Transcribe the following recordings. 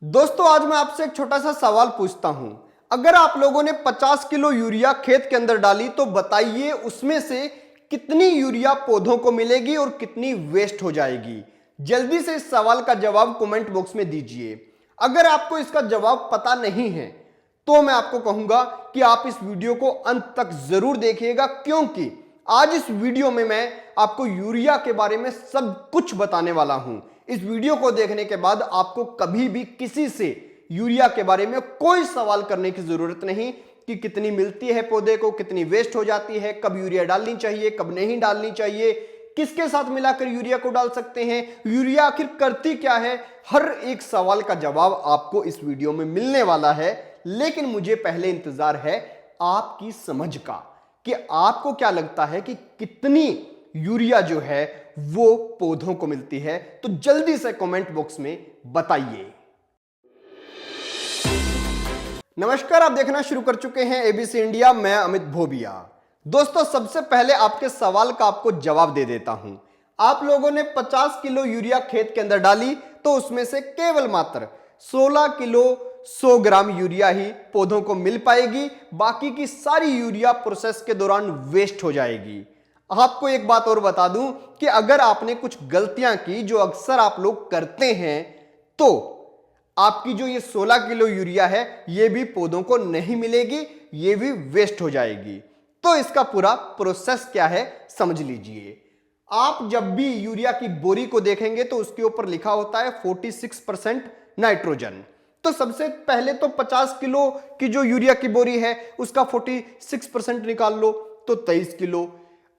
दोस्तों आज मैं आपसे एक छोटा सा सवाल पूछता हूं। अगर आप लोगों ने 50 किलो यूरिया खेत के अंदर डाली तो बताइए उसमें से कितनी यूरिया पौधों को मिलेगी और कितनी वेस्ट हो जाएगी। जल्दी से इस सवाल का जवाब कमेंट बॉक्स में दीजिए। अगर आपको इसका जवाब पता नहीं है तो मैं आपको कहूंगा कि आप इस वीडियो को अंत तक जरूर देखिएगा, क्योंकि आज इस वीडियो में मैं आपको यूरिया के बारे में सब कुछ बताने वाला हूं। इस वीडियो को देखने के बाद आपको कभी भी किसी से यूरिया के बारे में कोई सवाल करने की जरूरत नहीं कि कितनी मिलती है पौधे को, कितनी वेस्ट हो जाती है, कब यूरिया डालनी चाहिए, कब नहीं डालनी चाहिए, किसके साथ मिलाकर यूरिया को डाल सकते हैं, यूरिया आखिर करती क्या है। हर एक सवाल का जवाब आपको इस वीडियो में मिलने वाला है। लेकिन मुझे पहले इंतजार है आपकी समझ का कि आपको क्या लगता है कि कितनी यूरिया जो है वो पौधों को मिलती है। तो जल्दी से कमेंट बॉक्स में बताइए। नमस्कार, आप देखना शुरू कर चुके हैं एबीसी इंडिया। मैं अमित भोबिया। दोस्तों सबसे पहले आपके सवाल का आपको जवाब दे देता हूं। आप लोगों ने 50 किलो यूरिया खेत के अंदर डाली तो उसमें से केवल मात्र 16 किलो 100 ग्राम यूरिया ही पौधों को मिल पाएगी। बाकी की सारी यूरिया प्रोसेस के दौरान वेस्ट हो जाएगी। आपको एक बात और बता दूं कि अगर आपने कुछ गलतियां की जो अक्सर आप लोग करते हैं तो आपकी जो ये 16 किलो यूरिया है ये भी पौधों को नहीं मिलेगी, ये भी वेस्ट हो जाएगी। तो इसका पूरा प्रोसेस क्या है समझ लीजिए। आप जब भी यूरिया की बोरी को देखेंगे तो उसके ऊपर लिखा होता है 46% नाइट्रोजन। तो सबसे पहले तो 50 किलो की जो यूरिया की बोरी है उसका 46% निकाल लो तो 23 किलो।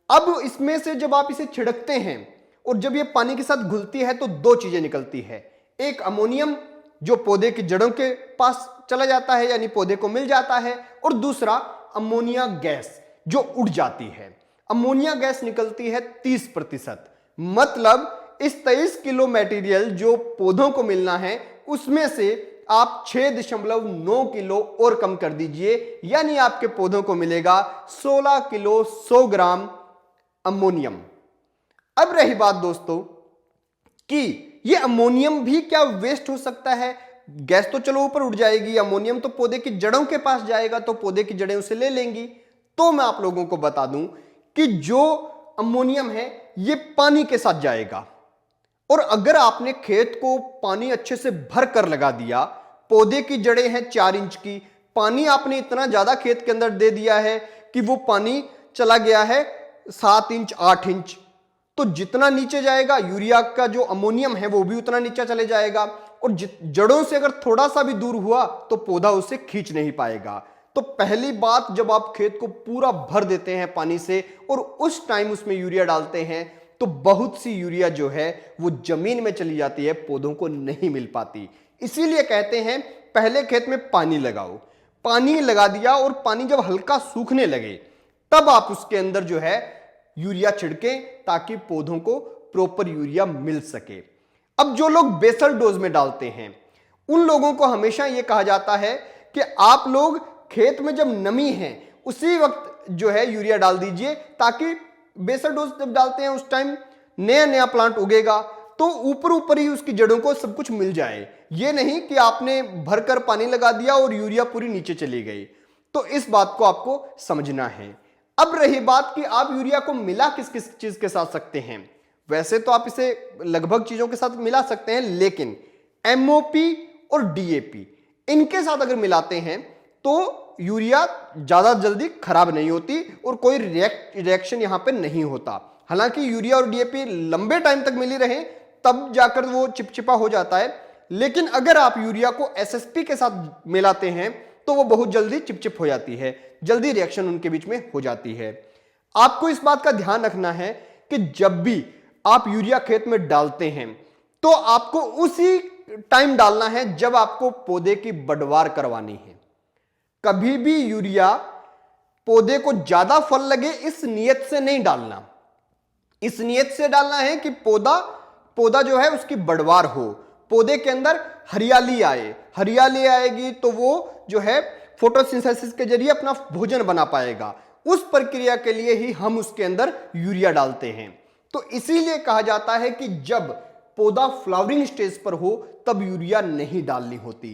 अब इसमें से जब आप इसे छिड़कते हैं और जब ये पानी के साथ घुलती है तो दो चीजें निकलती है। एक अमोनियम जो पौधे की जड़ों के पास चला जाता है यानी पौधे को मिल जाता है, और दूसरा अमोनिया गैस जो उड़ जाती है। अमोनिया गैस निकलती है 30%। मतलब इस 23 किलो मटेरियल जो पौधों को मिलना है उसमें से आप 6.9 किलो और कम कर दीजिए, यानी आपके पौधों को मिलेगा 16 किलो 100 ग्राम अमोनियम। अब रही बात दोस्तों कि ये अमोनियम भी क्या वेस्ट हो सकता है। गैस तो चलो ऊपर उड़ जाएगी, अमोनियम तो पौधे की जड़ों के पास जाएगा तो पौधे की जड़ें उसे ले लेंगी। तो मैं आप लोगों को बता दूं कि जो अमोनियम है ये पानी के साथ जाएगा, और अगर आपने खेत को पानी अच्छे से भर कर लगा दिया, पौधे की जड़ें हैं 4 इंच की, पानी आपने इतना ज्यादा खेत के अंदर दे दिया है कि वो पानी चला गया है 7 इंच 8 इंच, तो जितना नीचे जाएगा यूरिया का जो अमोनियम है वो भी उतना नीचे चले जाएगा, और जड़ों से अगर थोड़ा सा भी दूर हुआ तो पौधा उसे खींच नहीं पाएगा। तो पहली बात, जब आप खेत को पूरा भर देते हैं पानी से और उस टाइम उसमें यूरिया डालते हैं तो बहुत सी यूरिया जो है वो जमीन में चली जाती है, पौधों को नहीं मिल पाती। इसीलिए कहते हैं पहले खेत में पानी लगाओ। पानी लगा दिया और पानी जब हल्का सूखने लगे तब आप उसके अंदर जो है यूरिया छिड़कें ताकि पौधों को प्रॉपर यूरिया मिल सके। अब जो लोग बेसल डोज में डालते हैं उन लोगों को हमेशा यह कहा जाता है कि आप लोग खेत में जब नमी है उसी वक्त जो है यूरिया डाल दीजिए, ताकि बेसल डोज जब डालते हैं उस टाइम नया नया प्लांट उगेगा तो ऊपर ऊपर ही उसकी जड़ों को सब कुछ मिल जाए। ये नहीं कि आपने भरकर पानी लगा दिया और यूरिया पूरी नीचे चली गई। तो इस बात को आपको समझना है। अब रही बात कि आप यूरिया को मिला किस किस चीज के साथ सकते हैं। वैसे तो आप इसे लगभग चीजों के साथ मिला सकते हैं, लेकिन एमओपी और डीएपी इनके साथ अगर मिलाते हैं तो यूरिया ज्यादा जल्दी खराब नहीं होती और कोई रिएक्शन यहां पे नहीं होता। हालांकि यूरिया और डीएपी लंबे टाइम तक मिली रहे तब जाकर वो चिपचिपा हो जाता है, लेकिन अगर आप यूरिया को एसएसपी के साथ मिलाते हैं तो वो बहुत जल्दी चिपचिप हो जाती है, जल्दी रिएक्शन उनके बीच में हो जाती है। आपको इस बात का ध्यान रखना है कि जब भी आप यूरिया खेत में डालते हैं तो आपको उसी टाइम डालना है जब आपको पौधे की बढ़वार करवानी है। कभी भी यूरिया पौधे को ज्यादा फल लगे इस नियत से नहीं डालना। इस नियत से डालना है कि पौधा जो है उसकी बढ़वार हो, पौधे के अंदर हरियाली आए। हरियाली आएगी तो वो जो है फोटोसिंथेसिस के जरिए अपना भोजन बना पाएगा। उस प्रक्रिया के लिए ही हम उसके अंदर यूरिया डालते हैं। तो इसीलिए कहा जाता है कि जब पौधा फ्लावरिंग स्टेज पर हो तब यूरिया नहीं डालनी होती।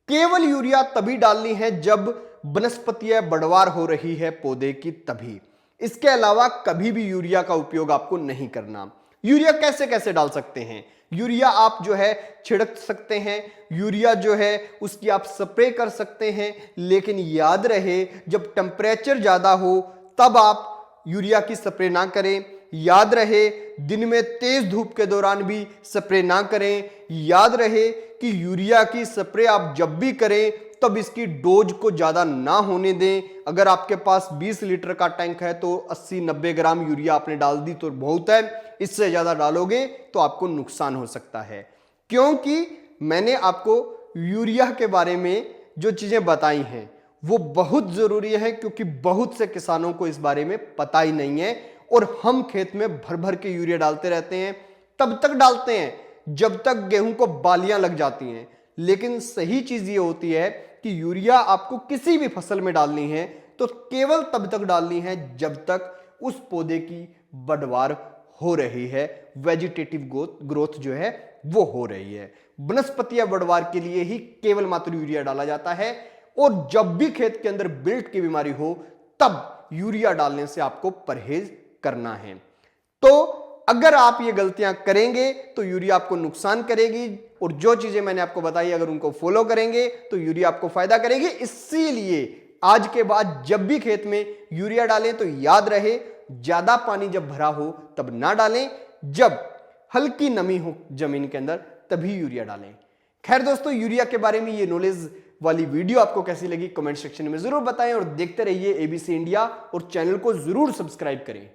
केवल यूरिया तभी डालनी है जब वनस्पतीय बढ़वार हो रही है पौधे की, तभी। इसके अलावा कभी भी यूरिया का उपयोग आपको नहीं करना। यूरिया कैसे कैसे डाल सकते हैं? यूरिया आप जो है छिड़क सकते हैं, यूरिया जो है उसकी आप स्प्रे कर सकते हैं, लेकिन याद रहे जब टेम्परेचर ज्यादा हो तब आप यूरिया की स्प्रे ना करें। याद रहे दिन में तेज धूप के दौरान भी स्प्रे ना करें। याद रहे कि यूरिया की स्प्रे आप जब भी करें तब इसकी डोज को ज्यादा ना होने दें। अगर आपके पास 20 लीटर का टैंक है तो 80-90 ग्राम यूरिया आपने डाल दी तो बहुत है, इससे ज्यादा डालोगे तो आपको नुकसान हो सकता है। क्योंकि मैंने आपको यूरिया के बारे में जो चीजें बताई हैं वो बहुत जरूरी है, क्योंकि बहुत से किसानों को इस बारे में पता ही नहीं है और हम खेत में भर भर के यूरिया डालते रहते हैं। तब तक डालते हैं जब तक गेहूं को बालियां लग जाती हैं। लेकिन सही चीज ये होती है कि यूरिया आपको किसी भी फसल में डालनी है तो केवल तब तक डालनी है जब तक उस पौधे की बढ़वार हो रही है, वेजिटेटिव ग्रोथ जो है वो हो रही है। वनस्पतीय बढ़वार के लिए ही केवल मात्र यूरिया डाला जाता है, और जब भी खेत के अंदर विल्ट की बीमारी हो तब यूरिया डालने से आपको परहेज करना है। तो अगर आप ये गलतियां करेंगे तो यूरिया आपको नुकसान करेगी, और जो चीजें मैंने आपको बताई अगर उनको फॉलो करेंगे तो यूरिया आपको फायदा करेगी। इसीलिए आज के बाद जब भी खेत में यूरिया डालें तो याद रहे ज्यादा पानी जब भरा हो तब ना डालें, जब हल्की नमी हो जमीन के अंदर तभी यूरिया डालें। खैर दोस्तों, यूरिया के बारे में ये नॉलेज वाली वीडियो आपको कैसी लगी कमेंट सेक्शन में जरूर बताएं, और देखते रहिए एबीसी इंडिया और चैनल को जरूर सब्सक्राइब करें।